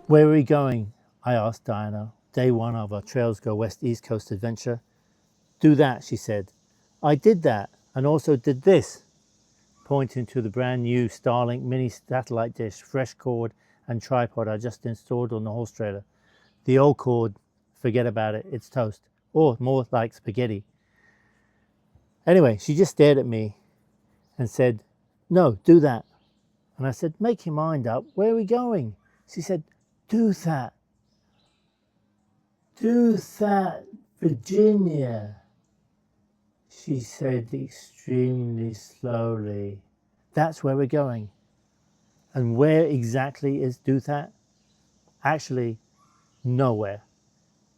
Where are we going? I asked Diana, day one of our Trails Go West East Coast adventure. Do that, she said. I did that and also did this, pointing to the brand new Starlink mini satellite dish, fresh cord and tripod I just installed on the horse trailer. The old cord, forget about it, it's toast, or more like spaghetti. Anyway, she just stared at me and said, no, do that. And I said, make your mind up, where are we going? She said, Douthat. Douthat, Virginia, she said extremely slowly. That's where we're going. And where exactly is Douthat? Actually, nowhere.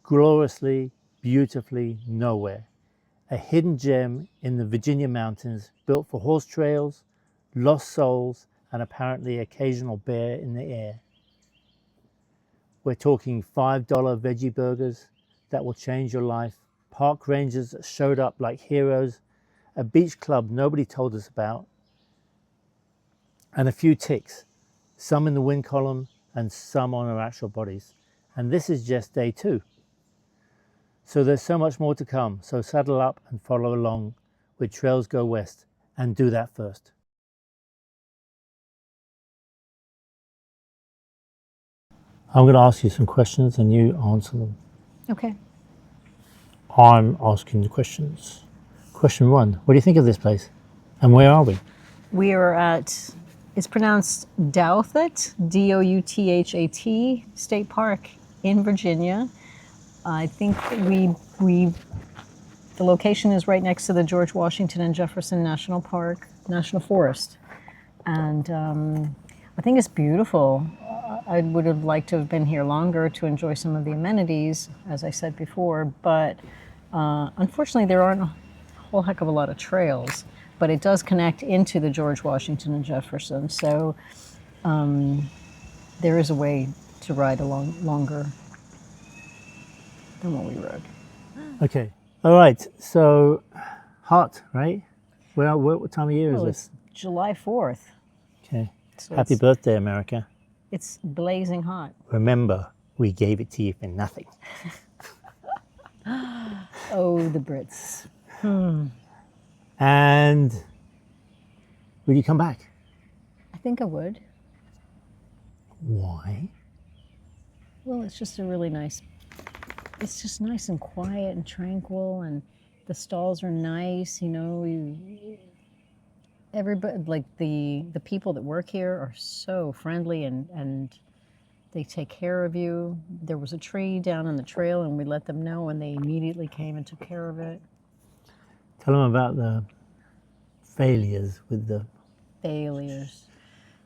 Gloriously, beautifully nowhere. A hidden gem in the Virginia mountains, built for horse trails, lost souls, and apparently occasional bear in the air. We're talking $5 veggie burgers that will change your life, park rangers that showed up like heroes, a beach club nobody told us about, and a few ticks, some in the wind column and some on our actual bodies. And this is just day 2. So there's so much more to come. So saddle up and follow along with Trails Go West, and do that first. I'm going to ask you some questions and you answer them. Okay. I'm asking the questions. Question 1, what do you think of this place? And where are we? We are at, it's pronounced Douthat, Douthat State Park in Virginia. I think the location is right next to the George Washington and Jefferson National Forest. And I think it's beautiful. I would have liked to have been here longer to enjoy some of the amenities, as I said before, but unfortunately there aren't a whole heck of a lot of trails, but it does connect into the George Washington and Jefferson, so there is a way to ride along longer than what we rode. Okay, all right, so hot, right? Well, what time of year is this? It's July 4th. Okay, So happy birthday, America. It's blazing hot. Remember, we gave it to you for nothing. Oh, the Brits. And will you come back? I think I would. Why? Well, it's just a really nice, it's just nice and quiet and tranquil, and the stalls are nice, you know, everybody, like the people that work here are so friendly and they take care of you. There was a tree down on the trail and we let them know and they immediately came and took care of it. Tell them about the failures with the Failures.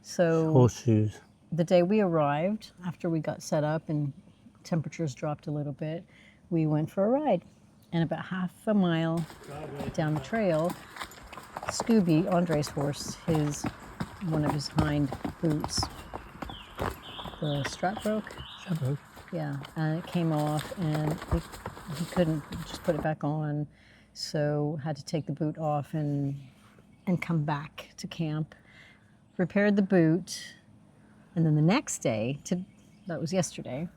So horseshoes. the day we arrived, after we got set up and temperatures dropped a little bit, we went for a ride. And about half a mile down the trail, Scooby, Andre's horse, one of his hind boots, the strap broke. Yeah, and it came off, and he couldn't just put it back on, so had to take the boot off and come back to camp. Repaired the boot, and then the next day, that was yesterday,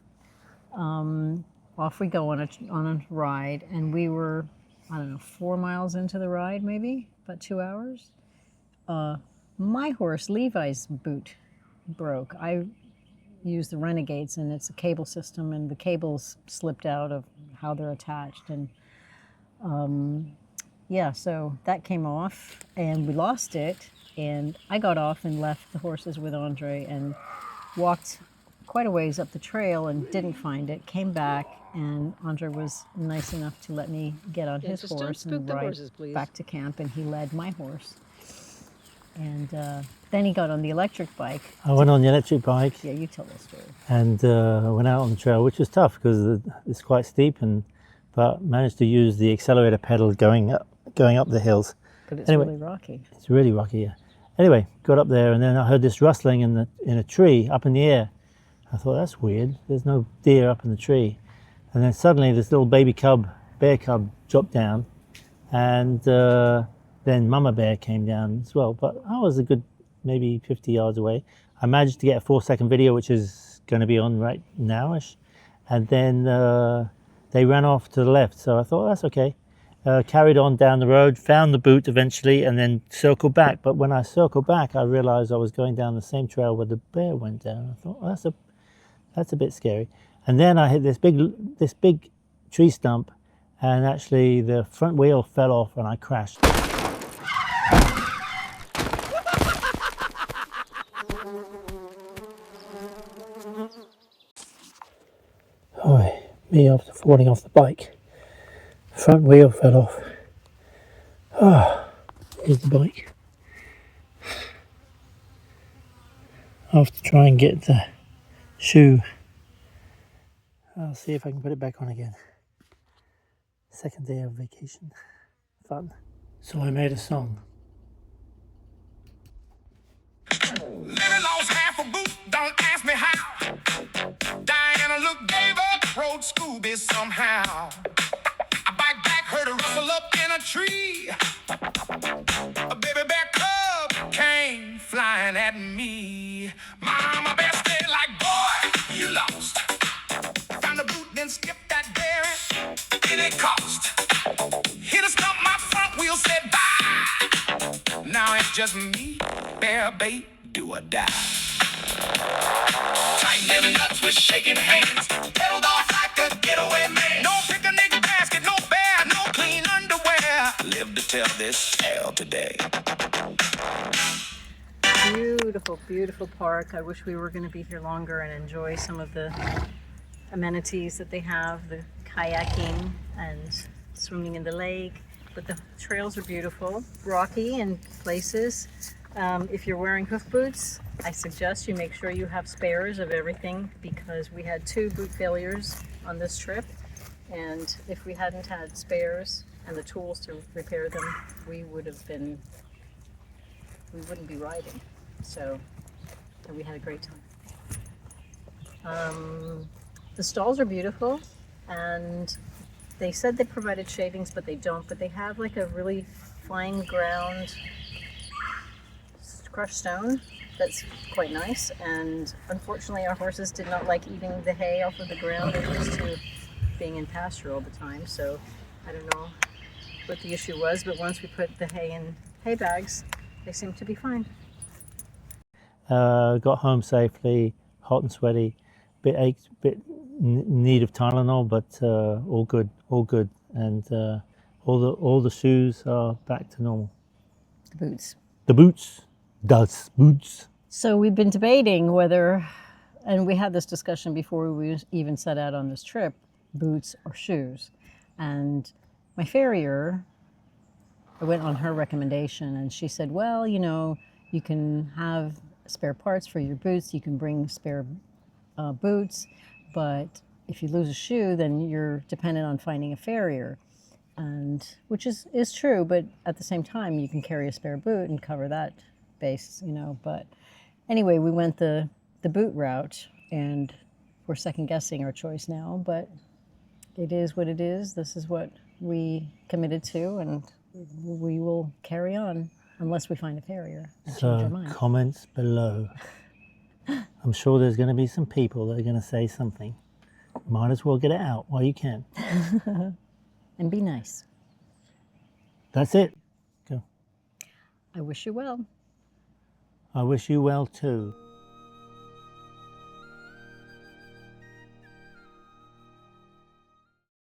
off we go on a ride, and we were, I don't know, 4 miles into the ride, maybe about 2 hours. My horse Levi's boot broke. I use the Renegades, and it's a cable system, and the cables slipped out of how they're attached, and yeah, so that came off and we lost it, and I got off and left the horses with Andre and walked quite a ways up the trail and didn't find it, came back, and Andre was nice enough to let me get on his horse and ride back to camp, and he led my horse. And then he got on the electric bike. I went on the electric bike. Yeah, you tell the story. And went out on the trail, which was tough because it's quite steep, but managed to use the accelerator pedal going up the hills. But it's really rocky. It's really rocky, yeah. Anyway, got up there, and then I heard this rustling in a tree up in the air. I thought, that's weird. There's no deer up in the tree. And then suddenly this little baby bear cub dropped down, and then mama bear came down as well. But I was a good maybe 50 yards away. I managed to get a 4-second video, which is going to be on right nowish, and then they ran off to the left. So I thought, that's okay. Carried on down the road, found the boot eventually, and then circled back. But when I circled back, I realized I was going down the same trail where the bear went down. I thought, well, that's a bit scary. And then I hit this big tree stump, and actually the front wheel fell off, and I crashed. Oh, me after falling off the bike. Front wheel fell off. Ah, here's the bike. I have to try and get the shoe. I'll see if I can put it back on again. Second day of vacation. Fun. So I made a song. Larry lost half a boot, don't ask me how. Diana looked, gave up, rode Scooby somehow. I bike back, heard a rustle up in a tree. A baby bear cub came flying at me. Mama bear stayed like, boy, you lost. Found the boot, then skipped that bear, and it cost. Hit a stump, my front wheel said bye. Now it's just me, bear bait, do or die. Tighten them nuts with shaking hands. Pedaled off like a getaway man. No picnic basket, no bear, no clean underwear. Live to tell this tale today. Beautiful, beautiful park. I wish we were going to be here longer and enjoy some of the amenities that they have, the kayaking and swimming in the lake. But the trails are beautiful, rocky in places. If you're wearing hoof boots, I suggest you make sure you have spares of everything, because we had 2 boot failures on this trip, and if we hadn't had spares and the tools to repair them, we wouldn't be riding. So we had a great time. The stalls are beautiful, and they said they provided shavings, but they don't. But they have like a really fine ground crushed stone that's quite nice. And unfortunately, our horses did not like eating the hay off of the ground. They're used to being in pasture all the time. So I don't know what the issue was, but once we put the hay in hay bags, they seem to be fine. Got home safely, hot and sweaty, bit ached, bit need of Tylenol, but all good, and all the shoes are back to normal. The boots. The boots, das boots. So we've been debating whether, and we had this discussion before we even set out on this trip, boots or shoes. And my farrier, I went on her recommendation, and she said, well, you know, you can have spare parts for your boots, you can bring spare boots, but if you lose a shoe, then you're dependent on finding a farrier, and which is true, but at the same time, you can carry a spare boot and cover that base, you know. But anyway, we went the boot route, and we're second guessing our choice now, but it is what it is. This is what we committed to, and we will carry on unless we find a farrier and change our mind. Comments below. I'm sure there's going to be some people that are going to say something. Might as well get it out while you can. And be nice. That's it. Go. I wish you well. I wish you well too.